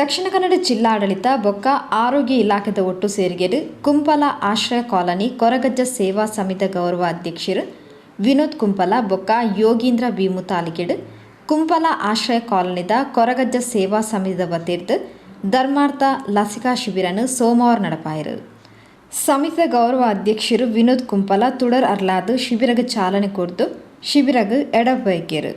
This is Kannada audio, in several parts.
ದಕ್ಷಿಣ ಕನ್ನಡ ಜಿಲ್ಲಾಡಳಿತ ಬೊಕ್ಕ ಆರೋಗ್ಯ ಇಲಾಖೆದ ಒಟ್ಟು ಸೇರಿಗೆಡು ಕುಂಪಲ ಆಶ್ರಯ ಕಾಲನಿ ಕೊರಗಜ್ಜ ಸೇವಾ ಸಮಿತಿ ಗೌರವ ಅಧ್ಯಕ್ಷರು ವಿನೋದ್ ಕುಂಪಲ ಬೊಕ್ಕ ಯೋಗೀಂದ್ರ ಬಿ ಮುತಾಲಿಗೆಡು ಕುಂಪಲ ಆಶ್ರಯ ಕಾಲನಿದ ಕೊರಗಜ್ಜ ಸೇವಾ ಸಮಿತಿದ ವತಿರ್ದು ಧರ್ಮಾರ್ಥ ಲಸಿಕಾ ಶಿಬಿರನು ಸೋಮವಾರ ನಡಪಾಯಿರು. ಸಮಿತಿದ ಗೌರವ ಅಧ್ಯಕ್ಷರು ವಿನೋದ್ ಕುಂಪಲ ತುಡರ್ ಅರ್ಲಾದು ಶಿಬಿರಗೆ ಚಾಲನೆ ಕೊಡ್ದು ಶಿಬಿರಗೆ ಎಡಬೈಕೆರು.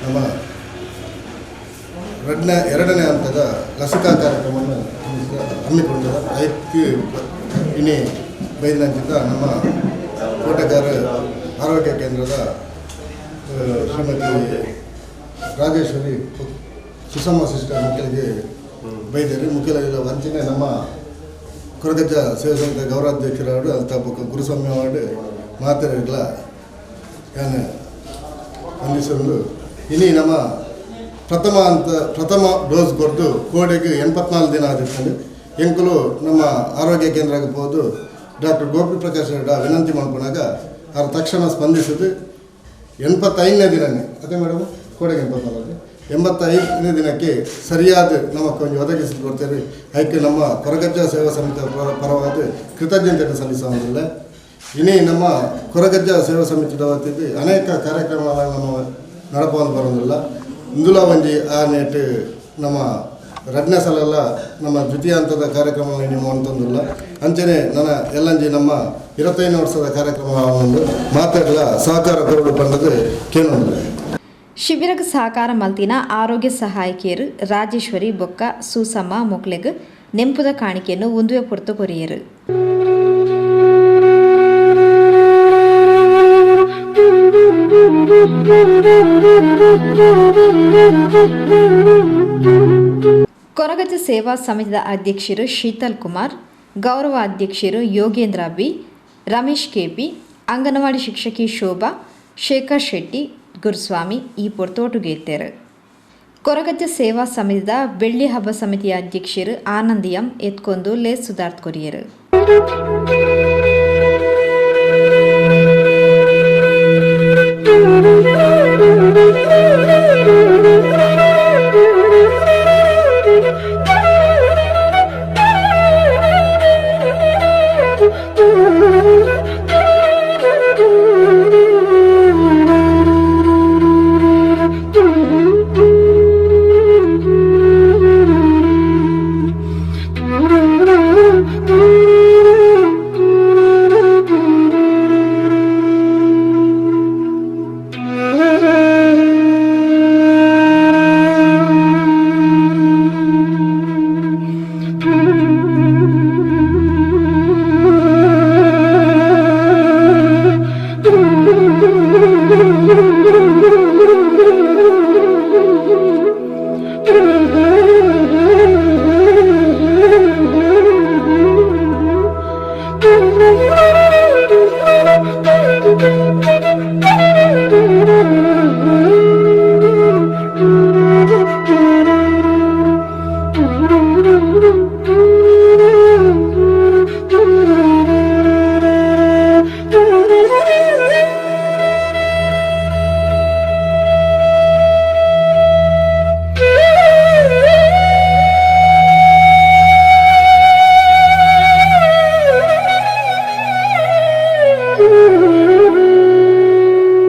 ನಮ್ಮ ಎರಡನೇ ಹಂತದ ಲಸಿಕಾ ಕಾರ್ಯಕ್ರಮವನ್ನು ಹಮ್ಮಿಕೊಂಡಿದೆ. ಅದಕ್ಕೆ ಇನ್ನೇ ಬೈದಿನಂತಿದ್ದ ನಮ್ಮ ತೋಟಗಾರ ಆರೋಗ್ಯ ಕೇಂದ್ರದ ಶ್ರೀಮತಿ ರಾಜೇಶ್ವರಿ ಸುಸಮ್ಮ ಸಿಸ್ಟರ್ ಮಕ್ಕಳಿಗೆ ಬೈದರು. ಮುಖ್ಯರಾಗಿದ್ದ ವಂಚನೆ ನಮ್ಮ ಕೊರಗಜ್ಜ ಸೇವಾ ಸಮಿತಿ ಗೌರವಾಧ್ಯಕ್ಷರಾಡು ಅಂತ ಗುರುಸ್ವಾಮಿ ಅವಾರ್ಡ್ ಮಾತಾಡಿರಲಿಲ್ಲ ಏನು ಹೊಂದಿಸಲು ಇನ್ನಿ ನಮ್ಮ ಪ್ರಥಮ ಡೋಸ್ ಕೊಟ್ಟು ಕೋಡೆಗೆ 84 ದಿನ ಆದಿತ್ತು. ಎಂಕುಲು ನಮ್ಮ ಆರೋಗ್ಯ ಕೇಂದ್ರಕ್ಕೆ ಹೋದು ಡಾಕ್ಟರ್ ಗೋಪಿ ಪ್ರಕಾಶ್ ವಿನಂತಿ ಮಾಡ್ಕೊಂಡಾಗ ಅವ್ರು ತಕ್ಷಣ ಸ್ಪಂದಿಸಿದ್ದು 85ನೇ ದಿನನೇ ಅದೇ ಮೇಡಮ್ ಕೋಡೆಗೆ 85ನೇ ದಿನಕ್ಕೆ ಸರಿಯಾದ ನಮಗೆ ಕೊಂಚ ಒದಗಿಸಿ ಕೊಡ್ತೇವೆ. ಅದಕ್ಕೆ ನಮ್ಮ ಕೊರಗಜ್ಜ ಸೇವಾ ಸಮಿತಿ ಪರವಾದ ಕೃತಜ್ಞತೆಯನ್ನು ಸಲ್ಲಿಸೋದಿಲ್ಲ. ಇನ್ನೇ ನಮ್ಮ ಕೊರಗಜ್ಜ ಸೇವಾ ಸಮಿತಿಯ ವತಿಗೆ ಅನೇಕ ಕಾರ್ಯಕ್ರಮಗಳನ್ನು ನಡಪವನ್ನು ಬರೋದಿಲ್ಲ. ಇಂದುಲ ಒಂಜಿ ಆ ನೆಟ್ಟು ನಮ್ಮ ಎರಡನೇ ಸಲ ನಮ್ಮ ದ್ವಿತೀಯ ಹಂತದ ಕಾರ್ಯಕ್ರಮವನ್ನು ನೀವು ಅಂತಂದಿಲ್ಲ. ಅಂಚನೆ ನನ್ನ ಎಲ್ಲಂಜಿ ನಮ್ಮ 25 ವರ್ಷದ ಕಾರ್ಯಕ್ರಮವನ್ನು ಮಾತಾಡಲ ಸಹಕಾರ ಕೊರಡು ಬಂದದ್ದು ಕೇಳೋದಿಲ್ಲ. ಶಿಬಿರಕ್ಕೆ ಸಹಕಾರ ಮಲ್ತಿನ ಆರೋಗ್ಯ ಸಹಾಯಕಿಯರು ರಾಜೇಶ್ವರಿ ಬೊಕ್ಕ ಸೂಸಮ್ಮ ಮೊಕ್ಲೆಗ್ ನೆಂಪುದ ಕಾಣಿಕೆಯನ್ನು ಒಂದುವೆ ಪೊರ್ತು ಕೊರಿಯರು. ಕೊರಗಜ್ಜ ಸೇವಾ ಸಮಿತಿಯ ಅಧ್ಯಕ್ಷರು ಶೀತಲ್ ಕುಮಾರ್, ಗೌರವ ಅಧ್ಯಕ್ಷರು ಯೋಗೇಂದ್ರ ಬಿ, ರಮೇಶ್ ಕೆಪಿ, ಅಂಗನವಾಡಿ ಶಿಕ್ಷಕಿ ಶೋಭಾ, ಶೇಖರ್ ಶೆಟ್ಟಿ, ಗುರುಸ್ವಾಮಿ ಈ ಪೊರ್ತೋಟುಗೇರ್ತಾರೆ. ಕೊರಗಜ್ಜ ಸೇವಾ ಸಮಿತಿಯ ಬೆಳ್ಳಿ ಹಬ್ಬ ಸಮಿತಿಯ ಅಧ್ಯಕ್ಷರು ಆನಂದಿಯಂ ಎತ್ಕೊಂದು ಲೇಸ್ ಸುಧಾರ್ತ್ ಕೊರಿಯರು.